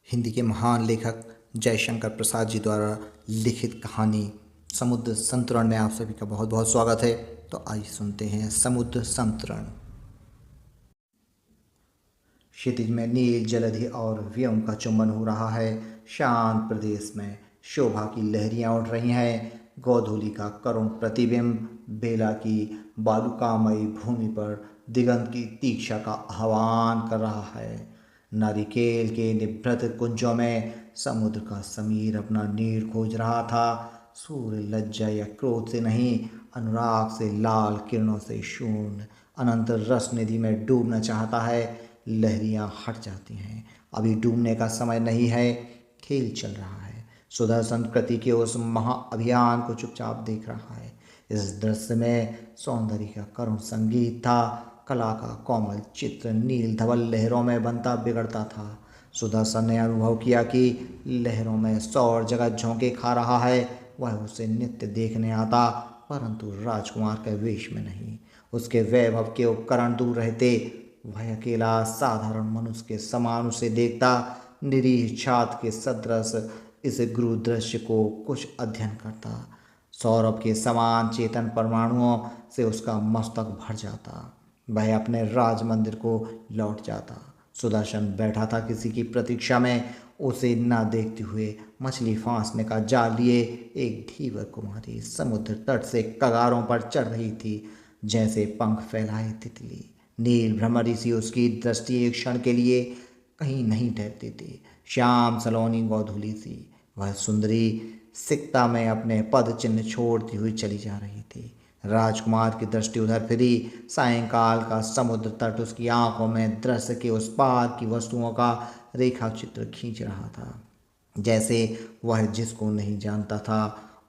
हिंदी के महान लेखक जयशंकर प्रसाद जी द्वारा लिखित कहानी समुद्र संतरण में आप सभी का बहुत बहुत स्वागत है। तो आइए सुनते हैं समुद्र संतरण। क्षितिज में नील जलधि और व्योम का चुंबन हो रहा है। शांत प्रदेश में शोभा की लहरियां उठ रही हैं। गोधूली का करुण प्रतिबिंब बेला की बालुकामयी भूमि पर दिगंत की तीक्षा का आह्वान कर रहा है। नारिकेल के निभृत कुंजों में समुद्र का समीर अपना नीड़ खोज रहा था। सूर्य लज्जा या क्रोध से नहीं, अनुराग से, लाल किरणों से शून्य अनंत रस निधि में डूबना चाहता है। लहरियां हट जाती हैं। अभी डूबने का समय नहीं है, खेल चल रहा है। सुदर्शन कृति के उस महाअभियान को चुपचाप देख रहा है। इस दृश्य में सौंदर्य का करुण संगीत था। कला का कोमल चित्र नील धवल लहरों में बनता बिगड़ता था। सुदर्शन ने अनुभव किया कि लहरों में सौर जगत झोंके खा रहा है। वह उसे नित्य देखने आता, परंतु राजकुमार के वेश में नहीं। उसके वैभव के उपकरण दूर रहते। वह अकेला साधारण मनुष्य के समान उसे देखता। निरीह छात्र के सदृश इस गुरु दृश्य को कुछ अध्ययन करता। सौरभ के समान चेतन परमाणुओं से उसका मस्तक भर जाता। वह अपने राज मंदिर को लौट जाता। सुदर्शन बैठा था किसी की प्रतीक्षा में। उसे न देखते हुए मछली फांसने का जाल लिए एक धीवर कुमारी समुद्र तट से कगारों पर चढ़ रही थी, जैसे पंख फैलाए तितली। नील भ्रमरी सी उसकी दृष्टि एक क्षण के लिए कहीं नहीं ठहरती थी। श्याम सलोनी गोधूली सी वह सुंदरी सिकता में अपने पद चिन्ह छोड़ती हुई चली जा रही थी। राजकुमार की दृष्टि उधर फिरी। सायंकाल का समुद्र तट उसकी आंखों में दृश्य के उस पार की वस्तुओं का रेखा चित्र खींच रहा था। जैसे वह जिसको नहीं जानता था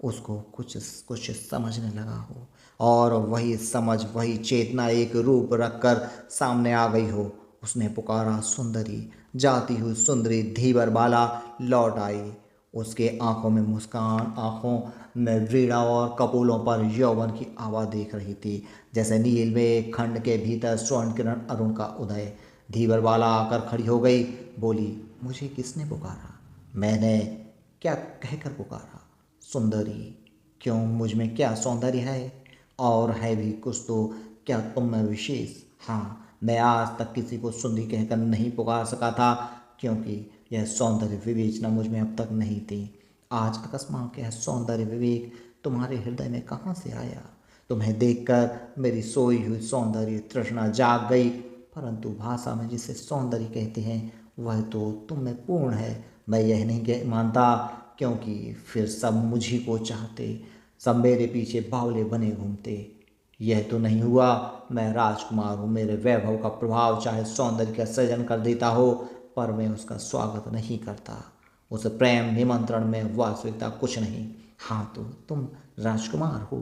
उसको कुछ कुछ समझने लगा हो, और वही समझ, वही चेतना एक रूप रखकर सामने आ गई हो। उसने पुकारा, सुंदरी। जाती हुई सुंदरी धीवर बाला लौट आई। उसके आंखों में मुस्कान, आंखों में वीणा और कपोलों पर यौवन की आभा देख रही थी, जैसे नील में खंड के भीतर स्वर्ण किरण अरुण का उदय। धीवर बाला आकर खड़ी हो गई, बोली, मुझे किसने पुकारा? मैंने क्या कहकर पुकारा? सुंदरी। क्यों, मुझ में क्या सौंदर्य है? और है भी कुछ तो, क्या तुम में विशेष? हाँ, मैं आज तक किसी को सुंदरी कहकर नहीं पुकार सका था, क्योंकि यह सौंदर्य विवेचना मुझ में अब तक नहीं थी। आज अकस्मात यह सौंदर्य विवेक तुम्हारे हृदय में कहाँ से आया? तुम्हें देखकर मेरी सोई हुई सौंदर्य तृष्णा जाग गई, परंतु भाषा में जिसे सौंदर्य कहते हैं वह तो तुम में पूर्ण है। मैं यह नहीं मानता, क्योंकि फिर सब मुझी को चाहते, सब मेरे पीछे बावले बने घूमते। यह तो नहीं हुआ। मैं राजकुमार हूँ। मेरे वैभव का प्रभाव चाहे सौंदर्य का सृजन कर देता हो, पर मैं उसका स्वागत नहीं करता। उस प्रेम निमंत्रण में वास्तविकता कुछ नहीं। हाँ, तो तुम राजकुमार हो,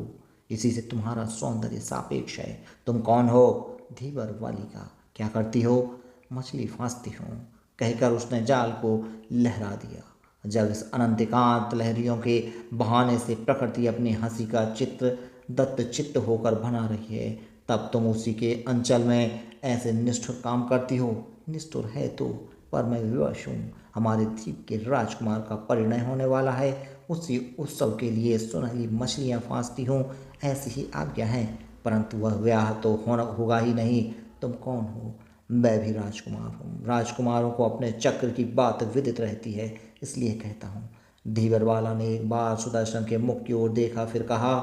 इसी से तुम्हारा सौंदर्य सापेक्ष है। तुम कौन हो? धीवर बालिका। क्या करती हो? मछली फांसती हूँ, कहकर उसने जाल को लहरा दिया। जब इस अनंत एकांत लहरियों के बहाने से प्रकृति अपनी हंसी का चित्र दत्त चित्त होकर बना रही है, तब तुम उसी के अंचल में ऐसे निष्ठुर काम करती हो। निष्ठुर है तो, पर मैं विवश हूँ। हमारे द्वीप के राजकुमार का परिणय होने वाला है। उसी उत्सव के लिए सुनहली मछलियाँ फांसती हूँ, ऐसी ही आज्ञा है, परंतु वह ब्याह तो होगा ही नहीं। तुम कौन हो? मैं भी राजकुमार हूँ। राजकुमारों को अपने चक्र की बात विदित रहती है, इसलिए कहता हूँ। धीवरवाला ने एक बार सुदर्शन के मुख की ओर देखा, फिर कहा,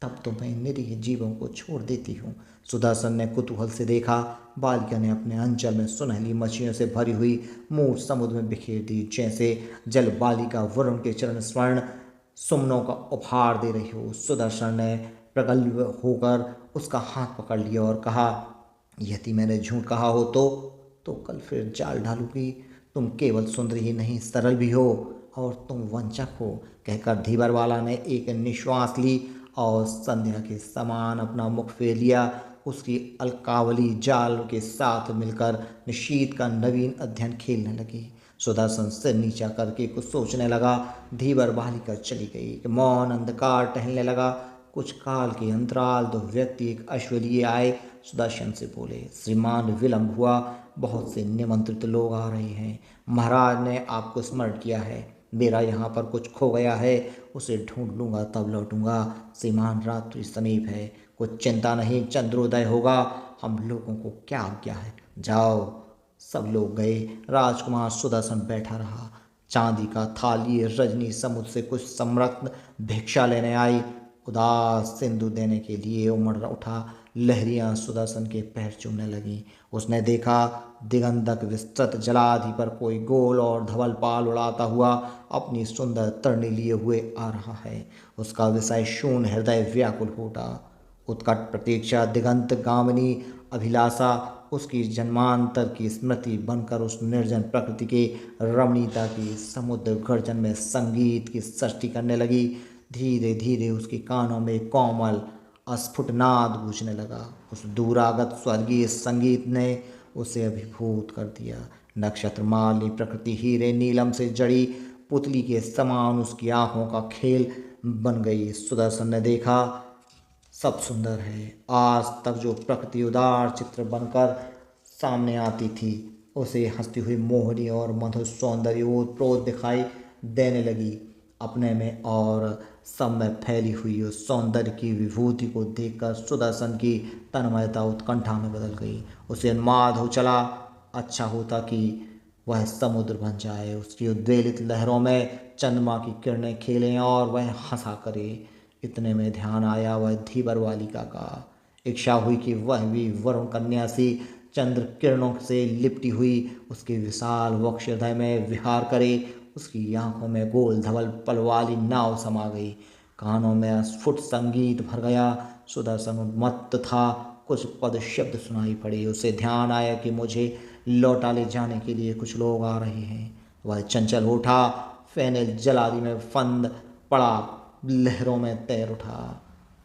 तब तो मैं निरीह जीवों को छोड़ देती हूँ। सुदर्शन ने कुतूहल से देखा। बालिका ने अपने अंचल में सुनहली मछलियों से भरी हुई मूठ समुद्र में बिखेर दी, जैसे जल बालिका वरुण के चरण स्वर्ण सुमनों का उपहार दे रही हो। सुदर्शन ने प्रगल्भ होकर उसका हाथ पकड़ लिया और कहा, यदि मैंने झूठ कहा हो तो कल फिर जाल डालूंगी। तुम केवल सुंदरी ही नहीं, सरल भी हो, और तुम वंचक हो। कहकर धीवरवाला ने एक निश्वास ली और संध्या के समान अपना मुख फेर लिया। उसकी अलकावली जाल के साथ मिलकर निशीथ का नवीन अध्ययन खेलने लगी। सुदर्शन सिर नीचा करके कुछ सोचने लगा। धीवर बालिका चली गई। मौन अंधकार टहलने लगा। कुछ काल के अंतराल दो व्यक्ति एक अश्व लिए आए। सुदर्शन से बोले, श्रीमान, विलंब हुआ, बहुत से निमंत्रित लोग आ रहे हैं। महाराज ने आपको स्मरण किया है। मेरा यहाँ पर कुछ खो गया है, उसे ढूंढ लूँगा तब लौटूंगा। श्रीमान रात्रि समीप है, कुछ चिंता नहीं, चंद्रोदय होगा। हम लोगों को क्या आज्ञा है? जाओ। सब लोग गए। राजकुमार सुदर्शन बैठा रहा। चांदी का थाली रजनी समुद्र से कुछ समृद्ध भिक्षा लेने आई। उदास सिंधु देने के लिए उमड़ उठा। लहरियां सुदर्शन के पैर चूमने लगीं। उसने देखा दिगंधक विस्तृत जलाधि पर कोई गोल और धवल पाल उड़ाता हुआ अपनी सुंदर तरणी लिए हुए आ रहा है। उसका विषय शून्य हृदय व्याकुल हो उठा। उत्कट प्रतीक्षा, दिगंत गामिनी अभिलाषा उसकी जन्मांतर की स्मृति बनकर उस निर्जन प्रकृति के रमणीयता की समुद्र गर्जन में संगीत की सृष्टि करने लगी। धीरे धीरे उसके कानों में कोमल अस्फुट नाद गूंजने लगा। उस दूरागत स्वर्गीय संगीत ने उसे अभिभूत कर दिया। नक्षत्र माली प्रकृति हीरे नीलम से जड़ी पुतली के समान उसकी आंखों का खेल बन गई। सुदर्शन ने देखा, सब सुंदर है। आज तक जो प्रकृति उदार चित्र बनकर सामने आती थी, उसे हंसती हुई मोहनी और मधुर सौंदर्य ओतप्रोत दिखाई देने लगी। अपने में और सब में फैली हुई उस सौंदर्य की विभूति को देखकर सुदर्शन की तन्मयता उत्कंठा में बदल गई। उसे उन्माद हो चला। अच्छा होता कि वह समुद्र बन जाए, उसकी उद्वेलित लहरों में चंद्रमा की किरणें खेलें और वह हंसा करे। इतने में ध्यान आया वह धीवर बालिका का। इच्छा हुई कि वह भी वरुण कन्या सी चंद्र किरणों से लिपटी हुई उसके विशाल वक्ष हृदय में विहार करे। उसकी आंखों में गोल धवल पल वाली नाव समा गई। कानों में स्फुट संगीत भर गया। सुदर्शन उन्मत्त था। कुछ पद शब्द सुनाई पड़े। उसे ध्यान आया कि मुझे लौटा ले जाने के लिए कुछ लोग आ रहे हैं। वह चंचल उठा। फेनेल जलादि में फंद पड़ा, लहरों में तैर उठा।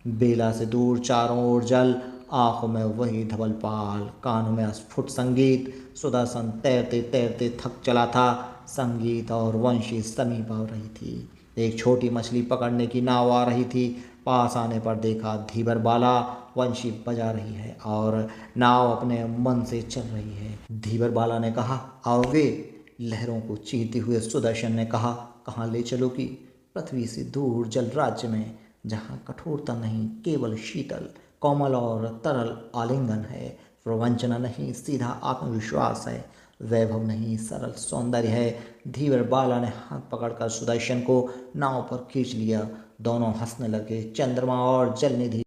बेला से दूर चारों ओर जल, आंखों में वही धवल पाल, कानों में स्फुट संगीत। सुदर्शन तैरते तैरते थक चला था। संगीत और वंशी समीप आ रही थी। एक छोटी मछली पकड़ने की नाव आ रही थी। पास आने पर देखा धीवर बाला वंशी बजा रही है और नाव अपने मन से चल रही है। धीवर बाला ने कहा, आओगे? लहरों को चीरते हुए सुदर्शन ने कहा, कहाँ ले चलोगी? पृथ्वी से दूर जल राज्य में, जहाँ कठोरता नहीं, केवल शीतल कोमल और तरल आलिंगन है। प्रवंचना नहीं, सीधा आत्मविश्वास है। वैभव नहीं, सरल सौंदर्य है। धीवर बाला ने हाथ पकड़कर सुदर्शन को नाव पर खींच लिया। दोनों हंसने लगे। चंद्रमा और जल निधि